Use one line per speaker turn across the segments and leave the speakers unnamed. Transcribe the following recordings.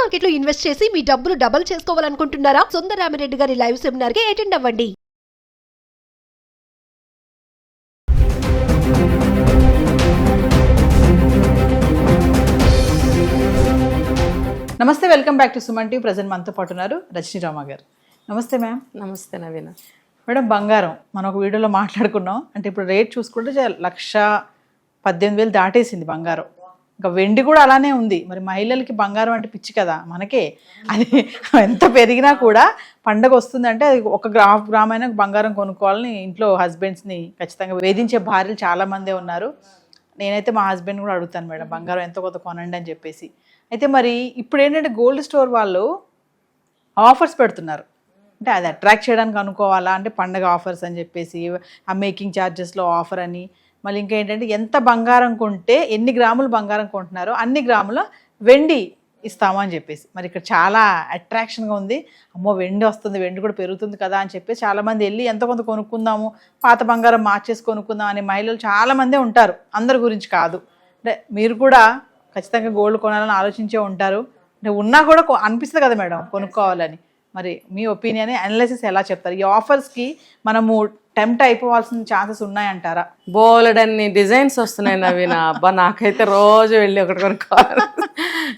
Market లో invest చేసి మీ డబ్బులు డబుల్ చేసుకోవాలనుకుంటున్నారా? సుందరరామిరెడ్డి గారి లైవ్ సెమినార్ కి అటెండ్ అవ్వండి.
నమస్తే, welcome back to Suman TV. Present మనతో పాటు ఉన్నారు రజనీ రామ గారు. నమస్తే మ్యామ్.
నమస్తే నవీన
మేడం, బంగారం మనం ఒక వీడియోలో మాట్లాడుకున్నాం. అంటే ఇప్పుడు రేట్ చూసుకుంటే 1,18,000 దాటేసింది బంగారం. ఇంకా వెండి కూడా అలానే ఉంది. మరి మహిళలకి బంగారం అంటే పిచ్చి కదా మనకే. అది ఎంత పెరిగినా కూడా పండగ వస్తుందంటే అది ఒక గ్రామైనా బంగారం కొనుక్కోవాలని ఇంట్లో హస్బెండ్స్ని ఖచ్చితంగా వేధించే భార్యలు చాలామందే ఉన్నారు. నేనైతే మా హస్బెండ్ కూడా అడుగుతాను, మేడం బంగారం ఎంతో కొంత కొనండి అని చెప్పేసి. అయితే మరి ఇప్పుడు ఏంటంటే గోల్డ్ స్టోర్ వాళ్ళు ఆఫర్స్ పెడుతున్నారు. అంటే అది అట్రాక్ట్ చేయడానికి అనుకోవాలా అంటే పండగ ఆఫర్స్ అని చెప్పేసి, ఆ మేకింగ్ ఛార్జెస్లో ఆఫర్ అని, మళ్ళీ ఇంకా ఏంటంటే ఎంత బంగారం కొంటే ఎన్ని గ్రాములు బంగారం కొంటున్నారో అన్ని గ్రాముల వెండి ఇస్తాము అని చెప్పేసి. మరి ఇక్కడ చాలా అట్రాక్షన్గా ఉంది. అమ్మో వెండి వస్తుంది, వెండి కూడా పెరుగుతుంది కదా అని చెప్పేసి చాలామంది వెళ్ళి ఎంత కొంత కొనుక్కుందాము, పాత బంగారం మార్చేసి కొనుక్కుందాం అనే మహిళలు చాలామందే ఉంటారు. అందరి గురించి కాదు. అంటే మీరు కూడా ఖచ్చితంగా గోల్డ్ కొనాలని ఆలోచించే ఉంటారు. అంటే ఉన్నా కూడా అనిపిస్తుంది కదా మేడం కొనుక్కోవాలని. మరి మీ ఒపీనియన్ అనాలిసిస్ ఎలా చెప్తారు? ఈ ఆఫర్స్కి మనము టెంప్ట్ అయిపోవాల్సిన ఛాన్సెస్ ఉన్నాయంటారా?
బోలెడన్ని డిజైన్స్ వస్తున్నాయి నవీన. అబ్బా నాకైతే రోజు వెళ్ళి ఒకటి కొనుక్కోవాలి.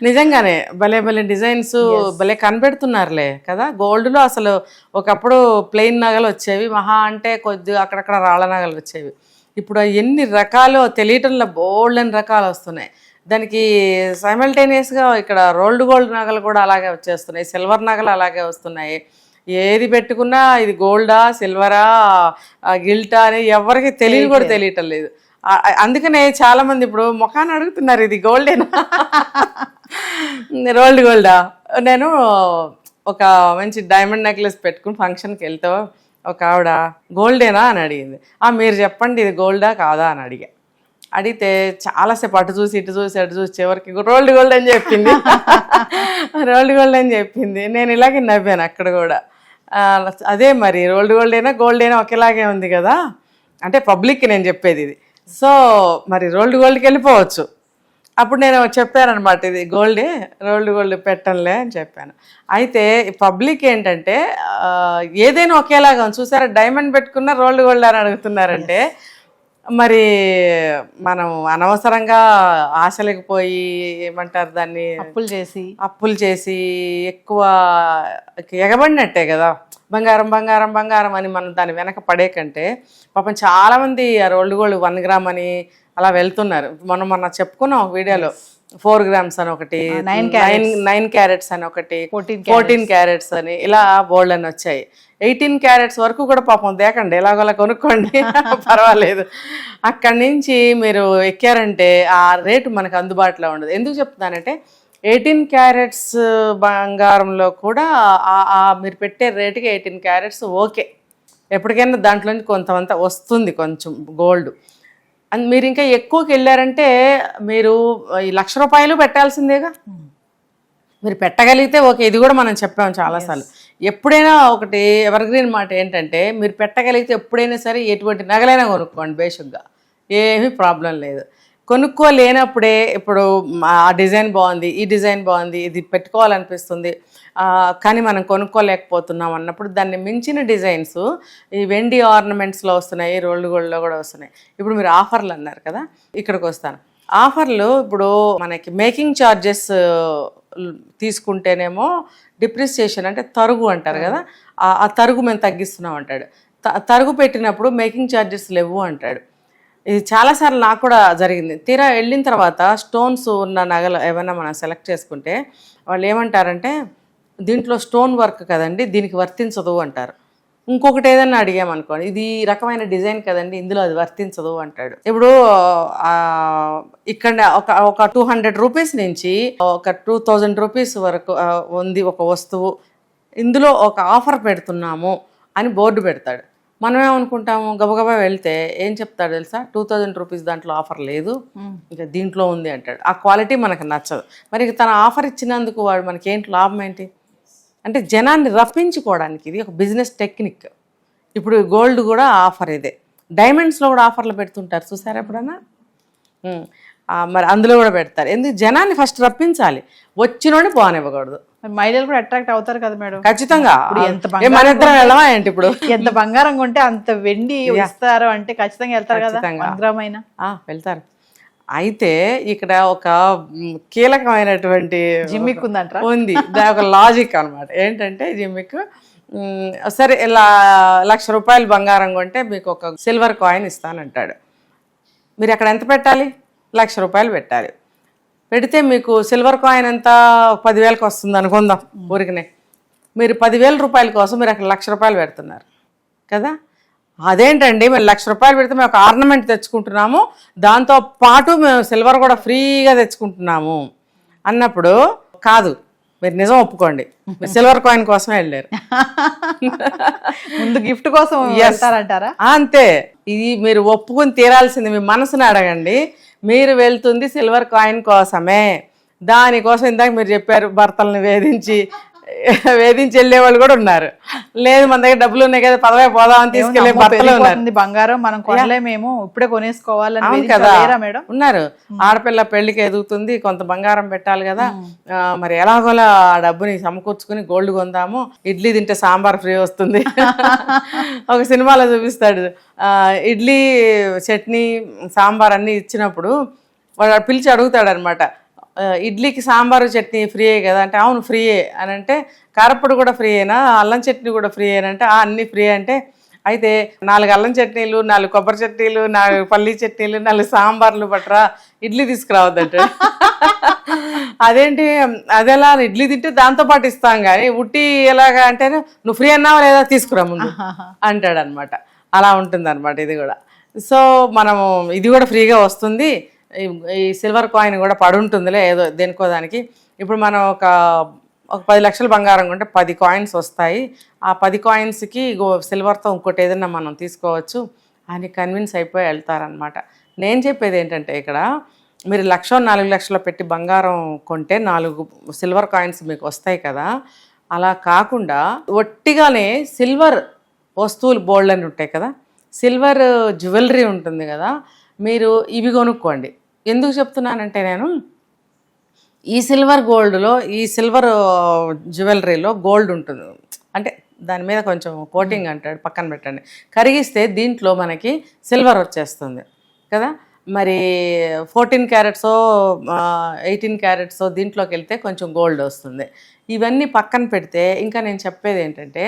నిజంగానే భలే భలే డిజైన్స్ భలే కనిపెడుతున్నారులే కదా. గోల్డ్లో అసలు ఒకప్పుడు ప్లెయిన్ నగలు వచ్చేవి, మహా అంటే కొద్దిగా అక్కడక్కడ రాళ్ళ నగలు వచ్చేవి. ఇప్పుడు ఎన్ని రకాలు తెలియటంలో బోల్డెన్ రకాలు వస్తున్నాయి. దానికి సైమల్టేనియస్గా ఇక్కడ రోల్డ్ గోల్డ్ నగలు కూడా అలాగే వచ్చేస్తున్నాయి, సిల్వర్ నగలు అలాగే వస్తున్నాయి. ఏది పెట్టుకున్నా ఇది గోల్డా సిల్వరా గిల్టా అని ఎవరికి తెలియదు కూడా తెలియటం లేదు. అందుకనే చాలామంది ఇప్పుడు ముఖాన్ని అడుగుతున్నారు ఇది గోల్డేనా రోల్డ్ గోల్డా. నేను ఒక మంచి డైమండ్ నెక్లెస్ పెట్టుకుని ఫంక్షన్కి వెళ్తే ఒక ఆవిడ గోల్డేనా అని అడిగింది. మీరు చెప్పండి ఇది గోల్డా కాదా అని అడిగితే చాలాసేపు అటు చూసి ఇటు చూసి అటు చూసి చివరికి రోల్డ్ గోల్డ్ అని చెప్పింది. రోల్డ్ గోల్డ్ అని చెప్పింది. నేను ఇలాగే నవ్వాను అక్కడ కూడా. అదే మరి రోల్డ్ గోల్డ్ అయినా గోల్డ్ అయినా ఒకేలాగే ఉంది కదా. అంటే పబ్లిక్కి నేను చెప్పేది ఇది. సో మరి రోల్డ్ గోల్డ్కి వెళ్ళిపోవచ్చు. అప్పుడు నేను చెప్పానమాట ఇది గోల్డే, రోల్డ్ గోల్డ్ పెట్టంలే అని చెప్పాను. అయితే పబ్లిక్ ఏంటంటే ఏదైనా ఒకేలాగా ఉంది. చూసారా డైమండ్ పెట్టుకున్న రోల్డ్ గోల్డ్ అని అడుగుతున్నారంటే మరి మనం అనవసరంగా ఆశలకు పోయి ఏమంటారు దాన్ని అప్పులు చేసి ఎక్కువ ఎగబడినట్టే కదా. బంగారం బంగారం బంగారం అని మనం దాని వెనక పడే కంటే పాపం చాలామంది ఆ రోల్డ్ గోల్డ్ 1 గ్రామ్ అని అలా వెళ్తున్నారు. మొన్న చెప్పుకున్నాం ఒక వీడియోలో 4 గ్రామ్స్ అని ఒకటి, 9 క్యారెట్స్ అని ఒకటి, 14 క్యారెట్స్ అని ఇలా బోల్డ్ అని వచ్చాయి. 18 క్యారెట్స్ వరకు కూడా పాపం దేకండి, ఎలాగోలా కొనుక్కోండి పర్వాలేదు. అక్కడి నుంచి మీరు ఎక్కారంటే ఆ రేటు మనకు అందుబాటులో ఉండదు. ఎందుకు చెప్తున్నానంటే 18 క్యారెట్స్ బంగారంలో కూడా మీరు పెట్టే రేటుకి 18 క్యారెట్స్ ఓకే, ఎప్పటికైనా దాంట్లోంచి కొంతమంత వస్తుంది కొంచెం గోల్డ్. అండ్ మీరు ఇంకా ఎక్కువకి వెళ్ళారంటే మీరు ఈ ₹1,00,000 పెట్టాల్సిందేగా. మీరు పెట్టగలిగితే ఓకే. ఇది కూడా మనం చెప్పాము చాలాసార్లు. ఎప్పుడైనా ఒకటి ఎవర్గ్రీన్ మాట ఏంటంటే మీరు పెట్టగలిగితే ఎప్పుడైనా సరే ఎటువంటి నగలైనా కొనుక్కోండి, బేసిక్గా ఏమీ ప్రాబ్లం లేదు. కొనుక్కోలేనప్పుడే ఇప్పుడు ఆ డిజైన్ బాగుంది, ఈ డిజైన్ బాగుంది, ఇది పెట్టుకోవాలనిపిస్తుంది కానీ మనం కొనుక్కోలేకపోతున్నాం అన్నప్పుడు దాన్ని మించిన డిజైన్స్ ఈ వెండి ఆర్నమెంట్స్లో వస్తున్నాయి, రోల్డ్ గోల్డ్లో కూడా వస్తున్నాయి. ఇప్పుడు మీరు ఆఫర్లు అన్నారు కదా, ఇక్కడికి వస్తాను. ఆఫర్లు ఇప్పుడు మనకి మేకింగ్ ఛార్జెస్ తీసుకుంటేనేమో డిప్రిసియేషన్ అంటే తరుగు అంటారు కదా, ఆ తరుగు మేము తగ్గిస్తున్నాం అంటాడు. తరుగు పెట్టినప్పుడు మేకింగ్ ఛార్జెస్ లేవు అంటాడు. ఇది చాలాసార్లు నాకు కూడా జరిగింది. తీరా వెళ్ళిన తర్వాత స్టోన్స్ ఉన్న నగలు ఏమైనా మనం సెలెక్ట్ చేసుకుంటే వాళ్ళు ఏమంటారంటే దీంట్లో స్టోన్ వర్క్ కదండి, దీనికి వర్తించదు అంటారు. ఇంకొకటి ఏదన్నా అడిగామనుకోండి, ఇది రకమైన డిజైన్ కదండి, ఇందులో అది వర్తించదు అంటాడు. ఇప్పుడు ఇక్కడ ఒక 200 రూపీస్ నుంచి ఒక 2000 రూపీస్ వరకు ఉంది ఒక వస్తువు, ఇందులో ఒక ఆఫర్ పెడుతున్నాము అని బోర్డు పెడతాడు. మనం ఏమనుకుంటాము, గబగబా వెళ్తే ఏం చెప్తాడు తెలుసా, 2000 రూపీస్ దాంట్లో ఆఫర్ లేదు, ఇంకా దీంట్లో ఉంది అంటాడు. ఆ క్వాలిటీ మనకు నచ్చదు. మరి తన ఆఫర్ ఇచ్చినందుకు వాడు మనకి ఏంటి లాభం ఏంటి? అంటే జనాన్ని రప్పించుకోవడానికి ఇది ఒక బిజినెస్ టెక్నిక్. ఇప్పుడు గోల్డ్ కూడా ఆఫర్ ఇదే. డైమండ్స్లో కూడా ఆఫర్లు పెడుతుంటారు, చూసారా ఎప్పుడన్నా? మరి అందులో కూడా పెడతారు. ఎందుకు జనాన్ని ఫస్ట్ రప్పించాలి, వచ్చినోడిని పోనివ్వకూడదు.
మహిళలు కూడా అట్రాక్ట్ అవుతారు కదా మేడం.
ఖచ్చితంగా.
ఎంత
మన ఇద్దరం వెళ్ళమా ఏంటి ఇప్పుడు?
ఎంత బంగారం కొంటే అంత వెండి ఇస్తారు అంటే ఖచ్చితంగా వెళ్తారు కదా, 1 గ్రామ్ అయినా
వెళ్తారు. అయితే ఇక్కడ ఒక కీలకమైనటువంటి
జిమ్మిక్ ఉందంటారా?
ఉంది, దాని ఒక లాజిక్ అనమాట. ఏంటంటే జిమ్మిక్, సరే ఇలా 1,00,000 రూపాయలు బంగారం కొంటే మీకు ఒక సిల్వర్ కాయిన్ ఇస్తానంటాడు. మీరు అక్కడ ఎంత పెట్టాలి? 1,00,000 రూపాయలు పెట్టాలి. పెడితే మీకు సిల్వర్ కాయిన్ ఎంత 10,000కి వస్తుంది అనుకుందాం ఊరికనే. మీరు 10,000 రూపాయల కోసం మీరు అక్కడ 1,00,000 రూపాయలు పెడుతున్నారు కదా. అదేంటండి మేము 1,00,000 రూపాయలు పెడితే మేము ఒక ఆర్నమెంట్ తెచ్చుకుంటున్నాము, దాంతో పాటు మేము సిల్వర్ కూడా ఫ్రీగా తెచ్చుకుంటున్నాము అన్నప్పుడు కాదు, మీరు నిజం ఒప్పుకోండి, మీరు సిల్వర్ కాయిన్ కోసమే వెళ్ళారు.
ముందు గిఫ్ట్ కోసం వెళ్తారంటారా?
అంతే. ఇది మీరు ఒప్పుకొని తీరాల్సింది. మీ మనసుని అడగండి, మీరు వెళ్తుంది సిల్వర్ కాయిన్ కోసమే. దానికోసం ఇందాక మీరు చెప్పారు భర్తలను వేధించి వెళ్ళే వాళ్ళు కూడా ఉన్నారు. లేదు మన దగ్గర డబ్బులు ఉన్నాయి కదా పదవే పోదామని తీసుకెళ్లే భర్తలు ఉన్నారు.
బంగారం మనం కొనలేమేమో ఇప్పుడే కొనేసుకోవాలని
కదా మేడం ఉన్నారు. ఆడపిల్ల పెళ్లికి ఎదుగుతుంది, కొంత బంగారం పెట్టాలి కదా, మరి ఎలాగోలా ఆ డబ్బుని సమకూర్చుకుని గోల్డ్ కొందాము, ఇడ్లీ తింటే సాంబార్ ఫ్రీ వస్తుంది. ఒక సినిమాలో చూపిస్తాడు, ఇడ్లీ చట్నీ సాంబార్ అన్ని ఇచ్చినప్పుడు వాడు పిలిచి అడుగుతాడు అనమాట, ఇడ్లీకి సాంబారు చట్నీ ఫ్రీయే కదా అంటే అవును ఫ్రీయే అని అంటే, కారప్పొడి కూడా ఫ్రీయేనా, అల్లం చట్నీ కూడా ఫ్రీయేనా అంటే అన్నీ ఫ్రీ అంటే, అయితే 4 అల్లం చట్నీలు, 4 కొబ్బరి చట్నీలు, 4 పల్లీ చట్నీలు, 4 సాంబార్లు పట్టరా, ఇడ్లీ తీసుకురావద్దంటే. అదేంటి అదేలా ఇడ్లీ తింటే దాంతోపాటు ఇస్తాం కానీ ఉట్టి ఎలాగా అంటే నువ్వు ఫ్రీ అన్నావా లేదా తీసుకురా ముందు అంటాడు అనమాట. అలా ఉంటుంది అనమాట ఇది కూడా. సో మనము ఇది కూడా ఫ్రీగా వస్తుంది, ఈ సిల్వర్ కాయిన్ కూడా పడుంటుందిలే ఏదో దేనికో దానికి. ఇప్పుడు మనం ఒక 10 లక్షల బంగారం కొంటే 10 కాయిన్స్ వస్తాయి, ఆ 10 కాయిన్స్కి సిల్వర్తో ఇంకోటి ఏదైనా మనం తీసుకోవచ్చు అని కన్విన్స్ అయిపోయి వెళ్తారనమాట. నేను చెప్పేది ఏంటంటే ఇక్కడ మీరు 1,00,000 4 లక్షలు పెట్టి బంగారం కొంటే 4 సిల్వర్ కాయిన్స్ మీకు వస్తాయి కదా. అలా కాకుండా ఒట్టిగానే సిల్వర్ వస్తువులు బోల్డ్ అని ఉంటాయి కదా, సిల్వర్ జ్యువెలరీ ఉంటుంది కదా, మీరు ఇవి కొనుక్కోండి. ఎందుకు చెప్తున్నానంటే నేను ఈ సిల్వర్ గోల్డ్లో ఈ సిల్వర్ జ్యువెలరీలో గోల్డ్ ఉంటుంది అంటే దాని మీద కొంచెం కోటింగ్ అంటాడు పక్కన పెట్టండి, కరిగిస్తే దీంట్లో మనకి సిల్వర్ వచ్చేస్తుంది కదా. మరి 14 క్యారెట్సో 18 క్యారెట్సో దీంట్లోకి వెళ్తే కొంచెం గోల్డ్ వస్తుంది. ఇవన్నీ పక్కన పెడితే ఇంకా నేను చెప్పేది ఏంటంటే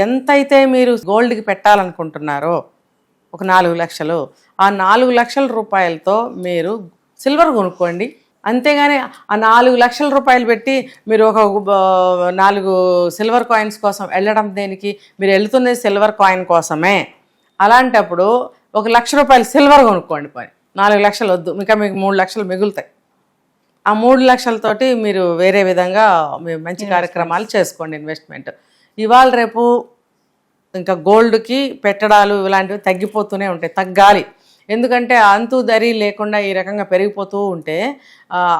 ఎంతైతే మీరు గోల్డ్కి పెట్టాలనుకుంటున్నారో ఒక 4 లక్షలు, ఆ 4 లక్షల రూపాయలతో మీరు సిల్వర్ కొనుక్కోండి. అంతేగాని ఆ 4 లక్షల రూపాయలు పెట్టి మీరు ఒక 4 సిల్వర్ కాయిన్స్ కోసం వెళ్ళడం దేనికి? మీరు వెళ్తున్నది సిల్వర్ కాయిన్ కోసమే. అలాంటప్పుడు 1,00,000 రూపాయలు సిల్వర్ కొనుక్కోండి. పోయి 4 లక్షలు వద్దు, మీకు 3 లక్షలు మిగులుతాయి. ఆ 3 లక్షలతోటి మీరు వేరే విధంగా మీరు మంచి కార్యక్రమాలు చేసుకోండి, ఇన్వెస్ట్మెంట్. ఇవాళ రేపు ఇంకా గోల్డ్కి పెట్టడాలు ఇలాంటివి తగ్గిపోతూనే ఉంటాయి, తగ్గాలి. ఎందుకంటే అంతు దరి లేకుండా ఈ రకంగా పెరిగిపోతూ ఉంటే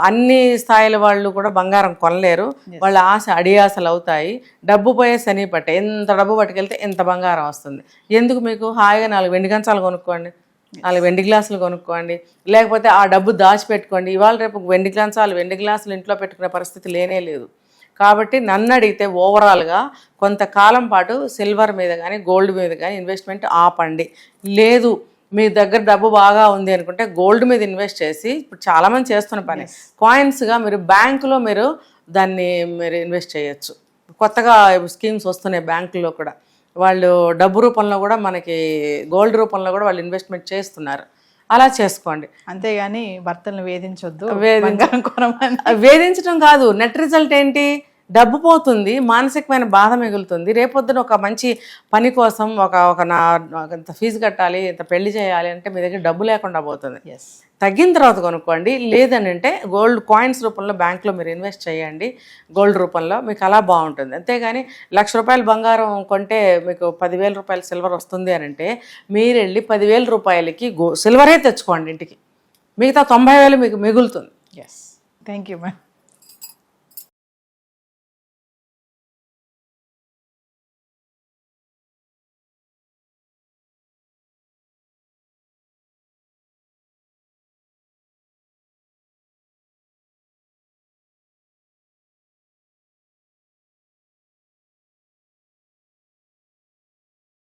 అన్ని స్థాయిల వాళ్ళు కూడా బంగారం కొనలేరు, వాళ్ళ ఆశ అడియాసలు అవుతాయి, డబ్బు పోయే శని పట్టే. ఎంత డబ్బు పట్టుకెళ్తే ఎంత బంగారం వస్తుంది? ఎందుకు మీకు హాయిగా 4 వెండి కంచాలు కొనుక్కోండి, 4 వెండి గ్లాసులు కొనుక్కోండి, లేకపోతే ఆ డబ్బు దాచిపెట్టుకోండి. ఇవాళ రేపు వెండి కంచాలు వెండి గ్లాసులు ఇంట్లో పెట్టుకునే పరిస్థితి లేనే లేదు. కాబట్టి నన్ను అడిగితే ఓవరాల్గా కొంతకాలం పాటు సిల్వర్ మీద కానీ గోల్డ్ మీద కానీ ఇన్వెస్ట్మెంట్ ఆపండి. లేదు మీ దగ్గర డబ్బు బాగా ఉంది అనుకుంటే గోల్డ్ మీద ఇన్వెస్ట్ చేసి, ఇప్పుడు చాలామంది చేస్తున్న పని కాయిన్స్గా మీరు బ్యాంకులో మీరు దాన్ని మీరు ఇన్వెస్ట్ చేయొచ్చు. కొత్తగా స్కీమ్స్ వస్తున్నాయి బ్యాంకుల్లో కూడా, వాళ్ళు డబ్బు రూపంలో కూడా మనకి గోల్డ్ రూపంలో కూడా వాళ్ళు ఇన్వెస్ట్మెంట్ చేస్తున్నారు. అలా చేసుకోండి.
అంతేగాని భర్తలను వేధించొద్దు.
వేధించడం కాదు, నెట్ రిజల్ట్ ఏంటి? డబ్బు పోతుంది, మానసికమైన బాధ మిగులుతుంది. రేపొద్దున ఒక మంచి పని కోసం ఇంత ఫీజు కట్టాలి, ఇంత పెళ్లి చేయాలి అంటే మీ దగ్గర డబ్బు లేకుండా పోతుంది. తగ్గిన తర్వాత కొనుక్కోండి. లేదని అంటే గోల్డ్ కాయిన్స్ రూపంలో బ్యాంక్లో మీరు ఇన్వెస్ట్ చేయండి, గోల్డ్ రూపంలో మీకు అలా బాగుంటుంది. అంతేగాని 1,00,000 రూపాయలు బంగారం కొంటే మీకు 10,000 రూపాయలు సిల్వర్ వస్తుంది అని అంటే మీరు వెళ్ళి 10,000 రూపాయలకి సిల్వరే తెచ్చుకోండి ఇంటికి, మిగతా 90,000 మీకు మిగులుతుంది.
Thank you ma'am.